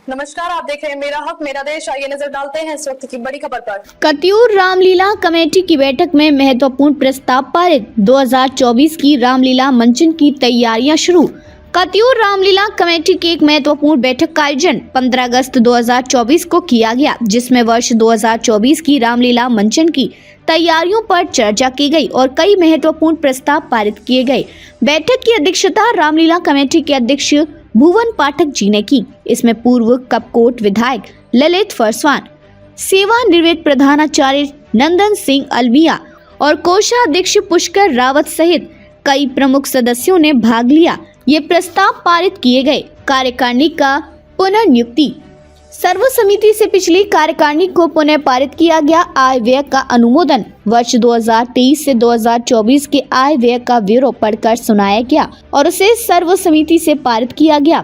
नमस्कार, आप देख रहे हैं मेरा हक मेरा देश। आइए नजर डालते हैं इस वक्त की बड़ी खबर पर। कत्यूर रामलीला कमेटी की बैठक में महत्वपूर्ण प्रस्ताव पारित। 2024 की रामलीला मंचन की तैयारियां शुरू। कत्यूर रामलीला कमेटी की एक महत्वपूर्ण बैठक का आयोजन 15 अगस्त 2024 को किया गया, जिसमें वर्ष 2024 की रामलीला मंचन की तैयारियों पर चर्चा की गई और कई महत्वपूर्ण प्रस्ताव पारित किए गए। बैठक की अध्यक्षता रामलीला कमेटी के अध्यक्ष भुवन पाठक जी ने की। इसमें पूर्व कपकोट विधायक ललित फरसवान, सेवानिवृत्त प्रधानाचार्य नंदन सिंह अलविया और कोषाध्यक्ष पुष्कर रावत सहित कई प्रमुख सदस्यों ने भाग लिया। ये प्रस्ताव पारित किए गए। कार्यकारिणी का पुनर्नियुक्ति। सर्वसम्मति से पिछली कार्यकारिणी को पुनः पारित किया गया। आय व्यय का अनुमोदन। वर्ष 2023 से 2024 के आय व्यय का ब्यौरा पढ़कर सुनाया गया और उसे सर्वसम्मति से पारित किया गया।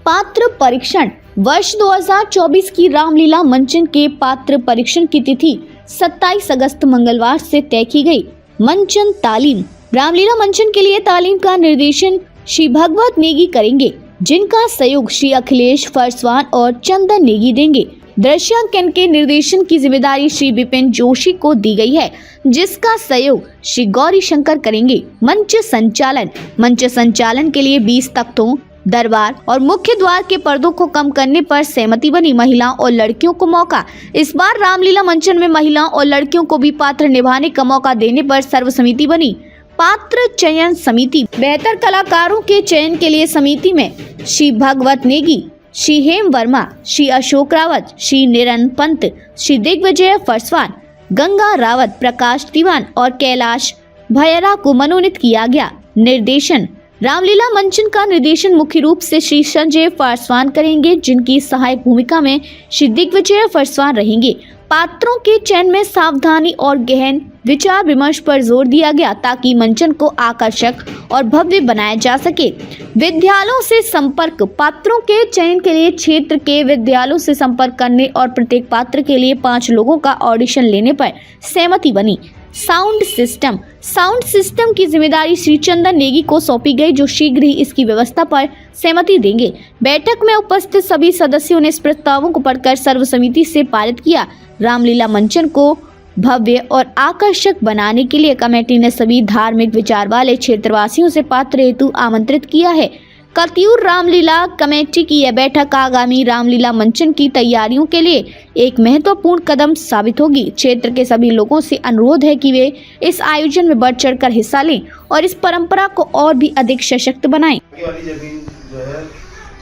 पात्र परीक्षण। वर्ष 2024 की रामलीला मंचन के पात्र परीक्षण की तिथि 27 अगस्त मंगलवार से तय की गई। मंचन तालीम। रामलीला मंचन के लिए तालीम का निर्देशन श्री भगवत नेगी करेंगे, जिनका सहयोग श्री अखिलेश फरसवान और चंदन नेगी देंगे। दृश्यांकन के निर्देशन की जिम्मेदारी श्री विपिन जोशी को दी गई है, जिसका सहयोग श्री गौरी शंकर करेंगे। मंच संचालन। मंच संचालन के लिए 20 तख्तों, दरबार और मुख्य द्वार के पर्दों को कम करने पर सहमति बनी। महिलाओं और लड़कियों को मौका। इस बार रामलीला मंचन में महिलाओं और लड़कियों को भी पात्र निभाने का मौका देने पर सर्वसम्मति बनी। पात्र चयन समिति। बेहतर कलाकारों के चयन के लिए समिति में श्री भगवत नेगी, श्री हेम वर्मा, श्री अशोक रावत, श्री निरन पंत, श्री दिग्विजय फरसवान, गंगा रावत, प्रकाश दीवान और कैलाश भैरा को मनोनीत किया गया। निर्देशन। रामलीला मंचन का निर्देशन मुख्य रूप से श्री संजय फरसवान करेंगे, जिनकी सहायक भूमिका में श्री दिग्विजय फरसवान रहेंगे। पात्रों के चयन में सावधानी और गहन विचार विमर्श पर जोर दिया गया, ताकि मंचन को आकर्षक और भव्य बनाया जा सके। विद्यालयों से संपर्क। पात्रों के चयन के लिए क्षेत्र के विद्यालयों से संपर्क करने और प्रत्येक पात्र के लिए 5 लोगों का ऑडिशन लेने पर सहमति बनी। Sound system. साउंड सिस्टम की जिम्मेदारी श्री चंदन नेगी को सौंपी गई, जो शीघ्र ही इसकी व्यवस्था पर सहमति देंगे। बैठक में उपस्थित सभी सदस्यों ने इस प्रस्तावों को पढ़कर सर्वसम्मति से पारित किया। रामलीला मंचन को भव्य और आकर्षक बनाने के लिए कमेटी ने सभी धार्मिक विचार वाले क्षेत्रवासियों से पात्र हेतु आमंत्रित किया है। कत्यूर रामलीला कमेटी की यह बैठक आगामी रामलीला मंचन की तैयारियों के लिए एक महत्वपूर्ण कदम साबित होगी। क्षेत्र के सभी लोगों से अनुरोध है कि वे इस आयोजन में बढ़ चढ़कर हिस्सा लें और इस परंपरा को और भी अधिक सशक्त बनाएं। वाली जमीन जो है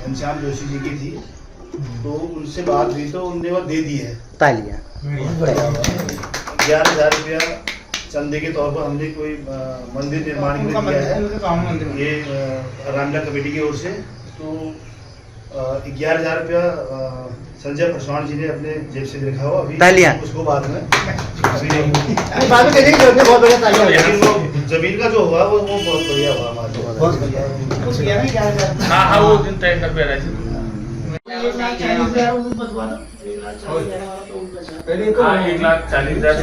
घनश्याम जोशी जी की थी, तो उनसे बात हुई तो उनने वो दे दी है। तालियां। 11,000 रुपया चंदे के तौर पर हमने कोई मंदिर निर्माण के लिए दिया है, ये रामलीला कमेटी की ओर से। तो 11,000 रुपया संजय फरसवान जी ने अपने जेब से रखा हुआ, अभी उसको बाद में बहुत बढ़िया तालियां। लेकिन वो जमीन का जो हुआ वो बहुत बढ़िया हुआ हमारे। बहुत बढ़िया। हाँ वो दिन तय कर रहे थे। हाँ 1,40,000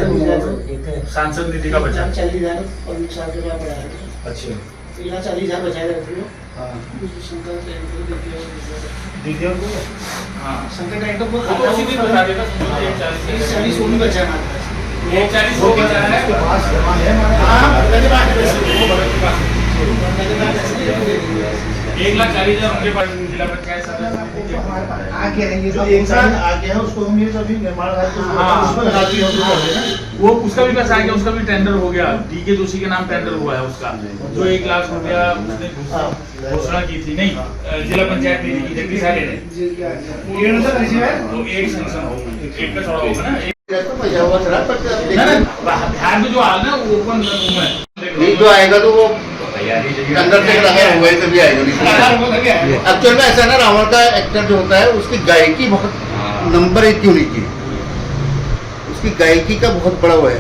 सांसद निधि का बचा। अच्छा 40,000 बचाए रहते हो। दीदियों को हाँ संकट टैंकर को वो तो उसी दिन बता देगा। 40 सोनी बचा है। 1,40,000 वो बचा है। हाँ 1,40,000 उनके पास जिला पंचायत आगे रहेंगे, जो एक साल आगे है उसको हम ये सभी निर्माण उसमें लगा दिया वो उसका भी पैसा आ गया, उसका भी टेंडर हो गया। डीके जोशी के नाम टेंडर हुआ है उसका, जो 1 लाख रुपया उसने घोषणा की थी। नहीं जिला पंचायत निधि की जगदीश साले ने तो एक सेंक्शन होगा, एक का थोड़ा होगा ना। बिहार में जो हाल ना वो ओपन नहीं तो आएगा तो वो अंदर से लगा हुआ है तभी आएगा। एक्चुअल में ऐसा ना, रावण का एक्टर जो होता है उसकी गायकी बहुत नंबर 1 क्यों नहीं की, उसकी गायकी का बहुत बड़ा वो है।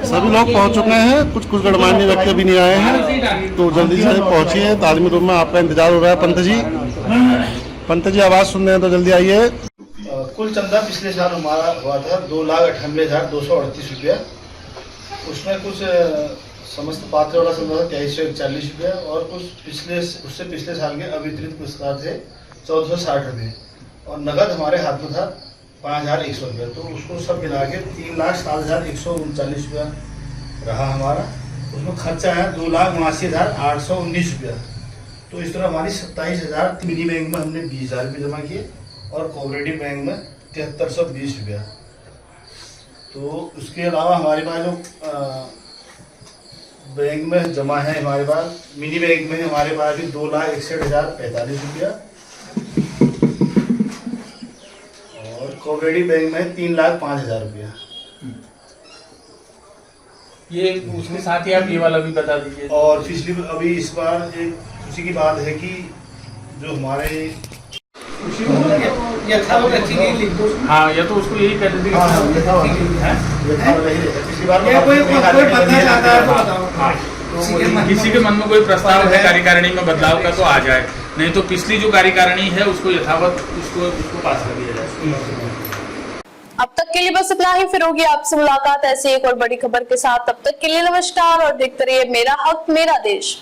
सभी लोग पहुंच चुके हैं, कुछ गणमान्य व्यक्ति भी नहीं आए हैं, तो जल्दी से पहुंचिए। तालीमी रूम में आपका इंतजार हो रहा है। पंत जी आवाज सुन रहे हैं तो जल्दी आइए। कुल चंदा पिछले साल हमारा हुआ था 2,98,238 रुपया। उसमें कुछ समस्त पात्र वाला संग्रह 2341 रुपये और कुछ उससे पिछले साल के अवितरित पुरस्कार थे 1460 रुपये और नगद हमारे हाथ में था 5100 रुपये। तो उसको सब मिला के 3,07,139 रुपया रहा हमारा। उसमें खर्चा है 2,79,819 रुपया। तो इस तरह हमारी 27,000 मिनी बैंक में हमने 20,000 रुपये जमा किए और कोऑपरेटिव बैंक में 7320 रुपया। तो उसके अलावा हमारे पास जो बैंक में जमा है हमारे पास मिनी बैंक में हमारे पास भी 2,61,045 रुपया और कोऑपरेटिव बैंक में 3,05,000 रुपया। ये उसके साथ ही आप ये वाला भी बता दीजिए। और पिछली अभी इस बार एक खुशी की बात है कि जो हमारे यथावत अच्छी नहीं लिख दो। हाँ, या तो उसको यही कहते थे कि पिछली बार कोई बदलना चाहता है तो बताओ। हाँ, तो किसी के मन में कोई प्रस्ताव है कार्यकारिणी में बदलाव का तो आ जाए, नहीं तो पिछली जो कार्यकारिणी है उसको यथावत उसको पास कर दिया जाए। अब तक के लिए बस इतना ही। फिर होगी आपसे मुलाकात ऐसी एक और बड़ी खबर के साथ। तब तक के लिए नमस्कार और देखते रहिए मेरा हक मेरा देश।